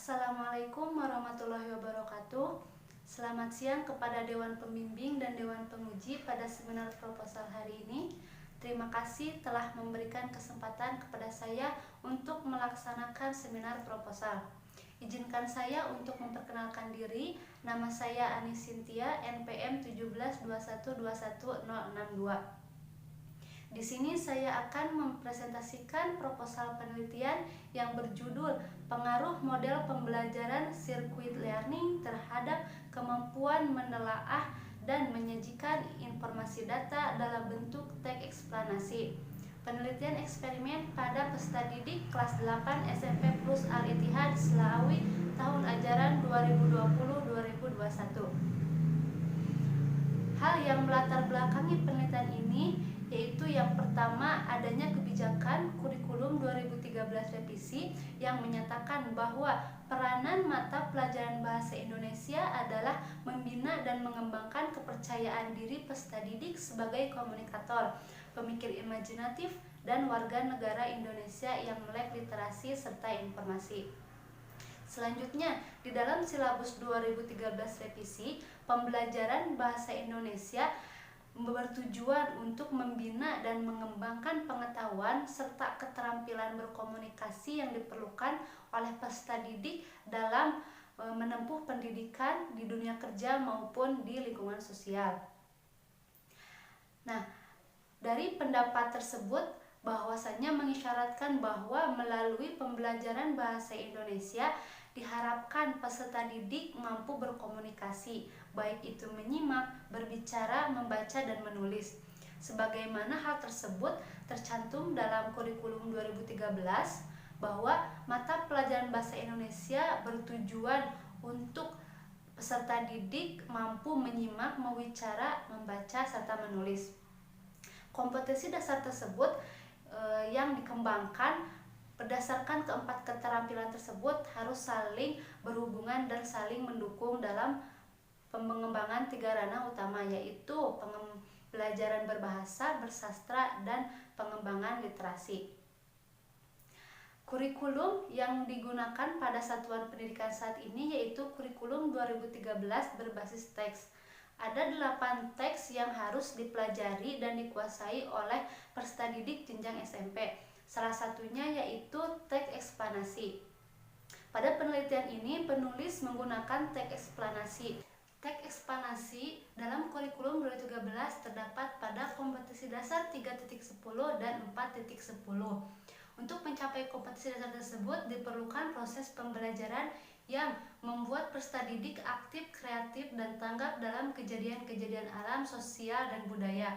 Assalamualaikum warahmatullahi wabarakatuh. Selamat siang kepada Dewan Pembimbing dan Dewan Penguji pada seminar proposal hari ini. Terima kasih telah memberikan kesempatan kepada saya untuk melaksanakan seminar proposal. Izinkan saya untuk memperkenalkan diri. Nama saya Anis Cynthia, NPM 172121062. Di sini saya akan mempresentasikan proposal penelitian yang berjudul Pengaruh Model Pembelajaran Circuit Learning terhadap kemampuan menelaah dan menyajikan informasi data dalam bentuk teks eksplanasi. Penelitian eksperimen pada peserta didik kelas 8 SMP Plus Al-Ittihad Slawi tahun ajaran 2020-2021. Hal yang melatar belakangi penelitian ini yaitu yang pertama, adanya kebijakan kurikulum 2013 revisi yang menyatakan bahwa peranan mata pelajaran bahasa Indonesia adalah membina dan mengembangkan kepercayaan diri peserta didik sebagai komunikator, pemikir imajinatif, dan warga negara Indonesia yang melek literasi serta informasi. Selanjutnya, di dalam silabus 2013 revisi, pembelajaran bahasa Indonesia bertujuan untuk membina dan mengembangkan pengetahuan serta keterampilan berkomunikasi yang diperlukan oleh peserta didik dalam menempuh pendidikan di dunia kerja maupun di lingkungan sosial. Nah, dari pendapat tersebut bahwasanya mengisyaratkan bahwa melalui pembelajaran bahasa Indonesia diharapkan peserta didik mampu berkomunikasi, baik itu menyimak, berbicara, membaca, dan menulis. Sebagaimana hal tersebut tercantum dalam kurikulum 2013 bahwa mata pelajaran bahasa Indonesia bertujuan untuk peserta didik mampu menyimak, berbicara, membaca, serta menulis. Kompetensi dasar tersebut yang dikembangkan berdasarkan keempat keterampilan tersebut harus saling berhubungan dan saling mendukung dalam pengembangan tiga ranah utama, yaitu pembelajaran berbahasa, bersastra, dan pengembangan literasi. Kurikulum yang digunakan pada satuan pendidikan saat ini yaitu kurikulum 2013 berbasis teks. Ada 8 teks yang harus dipelajari dan dikuasai oleh peserta didik jenjang SMP. Salah satunya yaitu teks eksplanasi. Pada penelitian ini penulis menggunakan teks eksplanasi. Teks eksplanasi dalam kurikulum 2013 terdapat pada kompetensi dasar 3.10 dan 4.10. Untuk mencapai kompetensi dasar tersebut diperlukan proses pembelajaran yang membuat peserta didik aktif, kreatif, dan tanggap dalam kejadian-kejadian alam, sosial, dan budaya.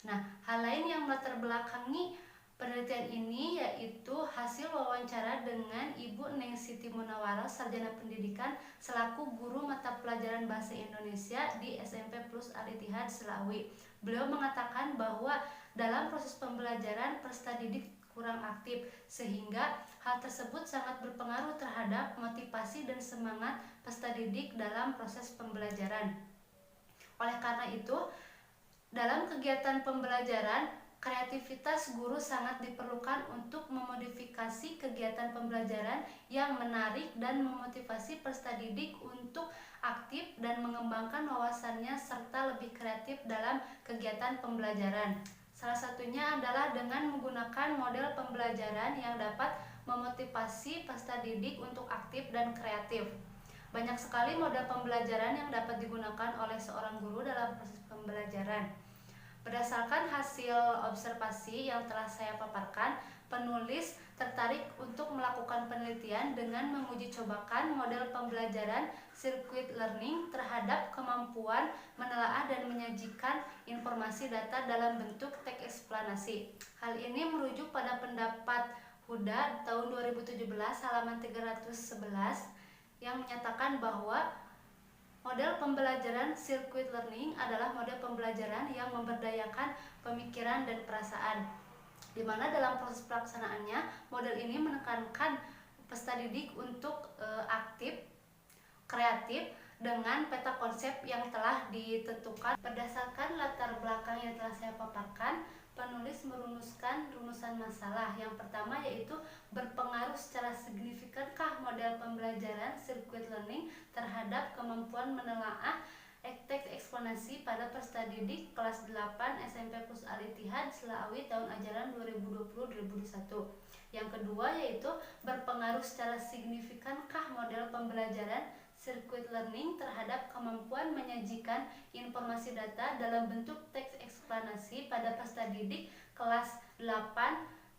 Nah, hal lain yang melatar belakangi penelitian ini yaitu hasil wawancara dengan Ibu Neng Siti Munawaroh, Sarjana Pendidikan selaku guru mata pelajaran bahasa Indonesia di SMP Plus Al-Ittihad Slawi. Beliau mengatakan bahwa dalam proses pembelajaran peserta didik kurang aktif, sehingga hal tersebut sangat berpengaruh terhadap motivasi dan semangat peserta didik dalam proses pembelajaran. Oleh karena itu, dalam kegiatan pembelajaran, kreativitas guru sangat diperlukan untuk memodifikasi kegiatan pembelajaran yang menarik dan memotivasi peserta didik untuk aktif dan mengembangkan wawasannya serta lebih kreatif dalam kegiatan pembelajaran. Salah satunya adalah dengan menggunakan model pembelajaran yang dapat memotivasi peserta didik untuk aktif dan kreatif. Banyak sekali model pembelajaran yang dapat digunakan oleh seorang guru dalam proses pembelajaran. Berdasarkan hasil observasi yang telah saya paparkan, penulis tertarik untuk melakukan penelitian dengan menguji cobakan model pembelajaran circuit learning terhadap kemampuan menelaah dan menyajikan informasi data dalam bentuk teks eksplanasi. Hal ini merujuk pada pendapat Huda tahun 2017 halaman 311 yang menyatakan bahwa model pembelajaran circuit learning adalah model pembelajaran yang memberdayakan pemikiran dan perasaan, di mana dalam proses pelaksanaannya model ini menekankan peserta didik untuk aktif, kreatif dengan peta konsep yang telah ditentukan. Berdasarkan latar belakang yang telah saya paparkan, Penulis merumuskan rumusan masalah. Yang pertama yaitu berpengaruh secara signifikankah model pembelajaran circuit learning terhadap kemampuan menelaah teks eksponensi pada peserta didik kelas 8 SMP Plus Al-Ittihad Selaawi tahun ajaran 2020-2021. Yang kedua yaitu berpengaruh secara signifikankah model pembelajaran circuit learning terhadap kemampuan menyajikan informasi data dalam bentuk teks eksplanasi pada peserta didik kelas 8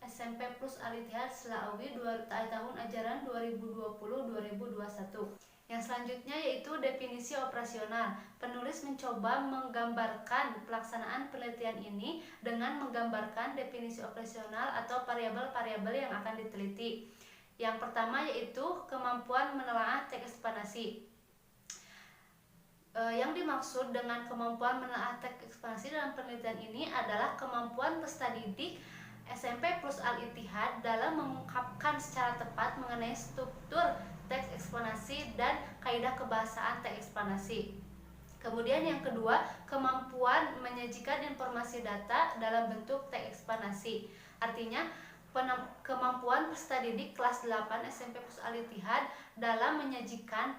SMP Plus Al-Ittihad Selaawi tahun ajaran 2020-2021. Yang selanjutnya yaitu definisi operasional. Penulis mencoba menggambarkan pelaksanaan penelitian ini dengan menggambarkan definisi operasional atau variabel-variabel yang akan diteliti. Yang pertama yaitu kemampuan menelaah teks eksplanasi. Yang dimaksud dengan kemampuan menelaah teks eksplanasi dalam penelitian ini adalah kemampuan peserta didik SMP Plus Al-Ittihad dalam mengungkapkan secara tepat mengenai struktur teks eksplanasi dan kaidah kebahasaan teks eksplanasi. Kemudian yang kedua, kemampuan menyajikan informasi data dalam bentuk teks eksplanasi. Artinya, kemampuan peserta didik kelas 8 SMP Plus Al-Ittihad dalam menyajikan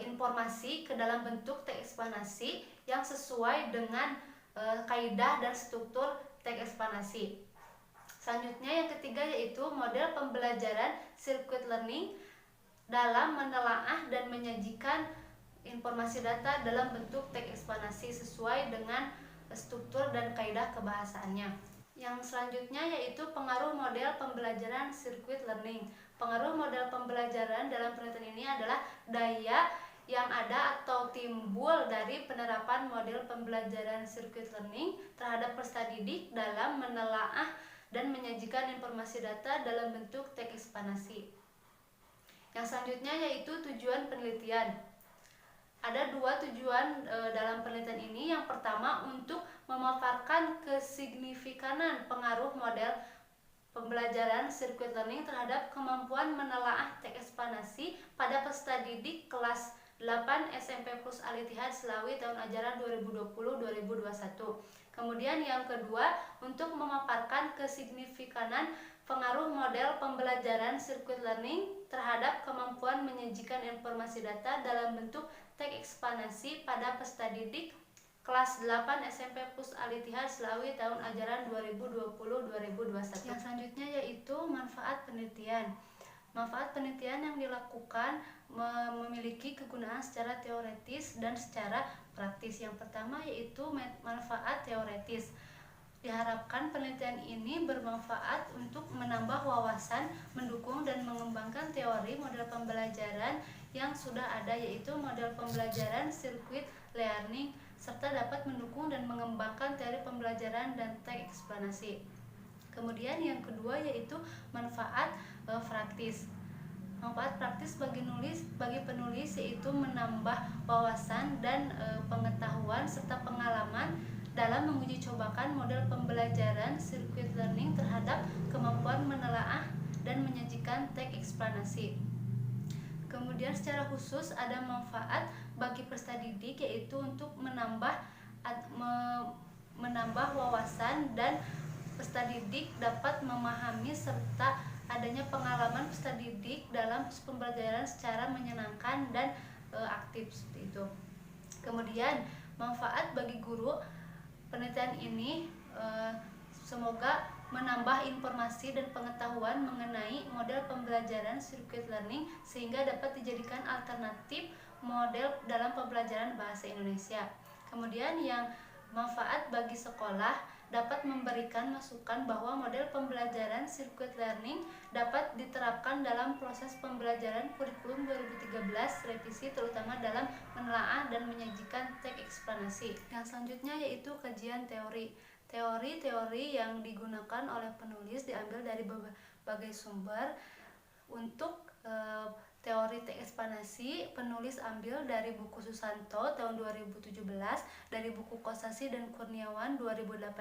informasi ke dalam bentuk teks eksplanasi yang sesuai dengan kaidah dan struktur teks eksplanasi. Selanjutnya yang ketiga yaitu model pembelajaran circuit learning dalam menelaah dan menyajikan informasi data dalam bentuk teks eksplanasi sesuai dengan struktur dan kaidah kebahasaannya. Yang selanjutnya yaitu pengaruh model pembelajaran circuit learning. Pengaruh model pembelajaran dalam penelitian ini adalah daya yang ada atau timbul dari penerapan model pembelajaran circuit learning terhadap peserta didik dalam menelaah dan menyajikan informasi data dalam bentuk teks eksplanasi. Yang selanjutnya yaitu tujuan penelitian. Ada dua tujuan dalam penelitian ini. Yang pertama untuk memaparkan kesignifikanan pengaruh model pembelajaran circuit learning terhadap kemampuan menelaah teks eksplanasi pada peserta didik kelas 8 SMP Plus Al-Ittihad Selaawi tahun ajaran 2020-2021. Kemudian yang kedua untuk memaparkan kesignifikanan pengaruh model pembelajaran circuit learning terhadap kemampuan menyajikan informasi data dalam bentuk teks eksplanasi pada peserta didik kelas 8 SMP Plus Al-Ittihad Selaawi tahun ajaran 2020-2021. Yang selanjutnya yaitu manfaat penelitian. Manfaat penelitian yang dilakukan memiliki kegunaan secara teoretis dan secara praktis. Yang pertama yaitu manfaat teoretis. Diharapkan penelitian ini bermanfaat untuk menambah wawasan, mendukung dan mengembangkan teori model pembelajaran yang sudah ada, yaitu model pembelajaran circuit learning, serta dapat mendukung dan mengembangkan teori pembelajaran dan teks eksplanasi. Kemudian yang kedua yaitu manfaat praktis. Manfaat praktis bagi penulis yaitu menambah wawasan dan pengetahuan serta pengalaman dalam menguji cobakan model pembelajaran circuit learning terhadap kemampuan menelaah dan menyajikan teks eksplanasi. Kemudian secara khusus ada manfaat bagi peserta didik yaitu untuk menambah wawasan dan peserta didik dapat memahami serta adanya pengalaman peserta didik dalam pembelajaran secara menyenangkan dan aktif seperti itu. Kemudian manfaat bagi guru, penelitian ini semoga menambah informasi dan pengetahuan mengenai model pembelajaran circuit learning sehingga dapat dijadikan alternatif model dalam pembelajaran bahasa Indonesia. Kemudian yang manfaat bagi sekolah dapat memberikan masukan bahwa model pembelajaran circuit learning dapat diterapkan dalam proses pembelajaran kurikulum 2013 revisi terutama dalam menelaah dan menyajikan teks eksplanasi. Yang selanjutnya yaitu kajian teori. Teori-teori yang digunakan oleh penulis diambil dari berbagai sumber. Untuk teori teks eksplanasi penulis ambil dari buku Susanto tahun 2017, dari buku Kosasih dan Kurniawan 2018,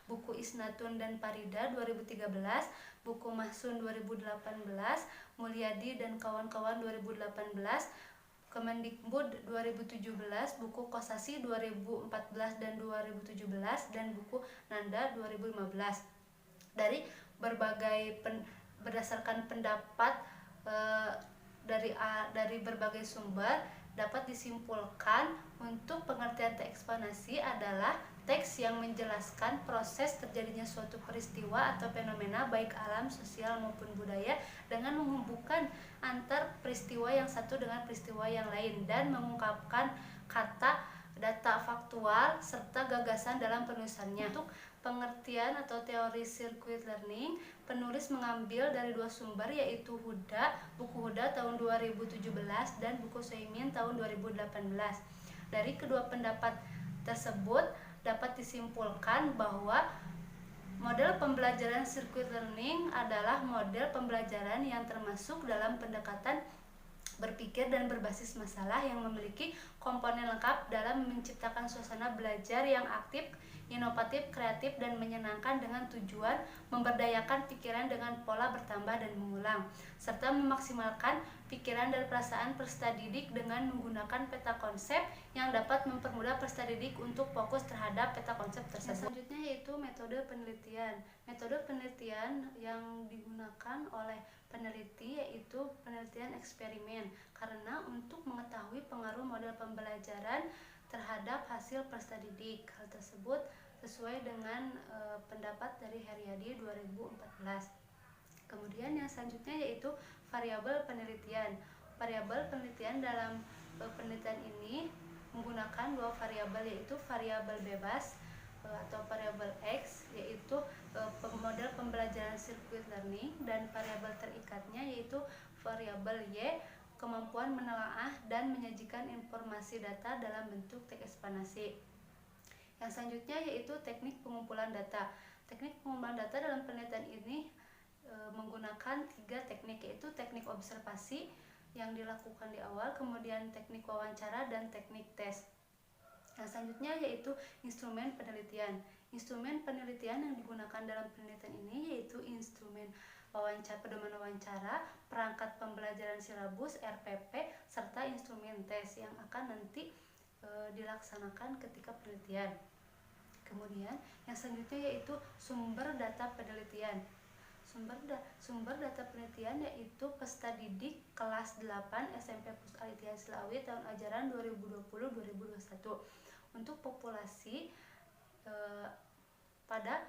buku Isnatun dan Parida 2013, buku Mahsun 2018, Mulyadi dan kawan-kawan 2018, Kemendikbud 2017, buku Kosasi 2014 dan 2017, dan buku Nanda 2015. Dari berdasarkan pendapat dari berbagai sumber, dapat disimpulkan untuk pengertian teks ekspansi adalah teks yang menjelaskan proses terjadinya suatu peristiwa atau fenomena baik alam, sosial maupun budaya dengan menghubungkan antar peristiwa yang satu dengan peristiwa yang lain dan mengungkapkan kata, data faktual serta gagasan dalam penulisannya. Untuk pengertian atau teori circuit learning, penulis mengambil dari dua sumber, yaitu buku Huda tahun 2017 dan buku Soimin tahun 2018. Dari kedua pendapat tersebut dapat disimpulkan bahwa model pembelajaran circuit learning adalah model pembelajaran yang termasuk dalam pendekatan berpikir dan berbasis masalah yang memiliki komponen lengkap dalam menciptakan suasana belajar yang aktif, inovatif, kreatif, dan menyenangkan dengan tujuan memberdayakan pikiran dengan pola bertambah dan mengulang, serta memaksimalkan pikiran dan perasaan peserta didik dengan menggunakan peta konsep yang dapat mempermudah peserta didik untuk fokus terhadap peta konsep tersebut. Selanjutnya yaitu metode penelitian. Metode penelitian yang digunakan oleh peneliti yaitu penelitian eksperimen, karena untuk mengetahui pengaruh model pembelajaran terhadap hasil peserta didik. Hal tersebut sesuai dengan pendapat dari Heriadi 2014. Kemudian yang selanjutnya yaitu variabel penelitian. Variabel penelitian dalam penelitian ini menggunakan dua variabel, yaitu variabel bebas atau variabel X, yaitu model pembelajaran circuit learning, dan variabel terikatnya yaitu variabel Y, kemampuan menelaah dan menyajikan informasi data dalam bentuk teks ekspansi. Yang selanjutnya yaitu teknik pengumpulan data. Teknik pengumpulan data dalam penelitian ini menggunakan 3 teknik, yaitu teknik observasi yang dilakukan di awal, kemudian teknik wawancara, dan teknik tes. Yang selanjutnya yaitu instrumen penelitian. Instrumen penelitian yang digunakan dalam penelitian ini yaitu instrumen pedoman wawancara, perangkat pembelajaran silabus RPP, serta instrumen tes yang akan nanti dilaksanakan ketika penelitian. Kemudian yang selanjutnya yaitu sumber data penelitian. Sumber data penelitian yaitu peserta didik kelas 8 SMP Pusat Alitian Selawi tahun ajaran 2020-2021. Untuk populasi pada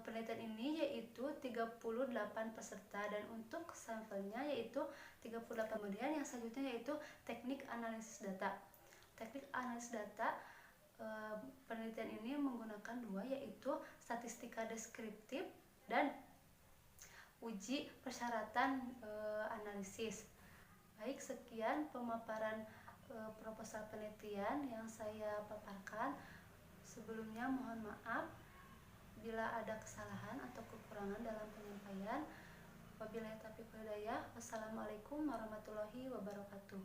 penelitian ini yaitu 38 peserta, dan untuk sampelnya yaitu 38. Kemudian yang selanjutnya yaitu teknik analisis data. Teknik analisis data penelitian ini menggunakan 2, yaitu statistika deskriptif dan uji persyaratan analisis. Baik, sekian pemaparan proposal penelitian yang saya paparkan. Sebelumnya mohon maaf bila ada kesalahan atau kekurangan dalam penyampaian. Wabillahi taufiq wal hidayah. Wassalamualaikum warahmatullahi wabarakatuh.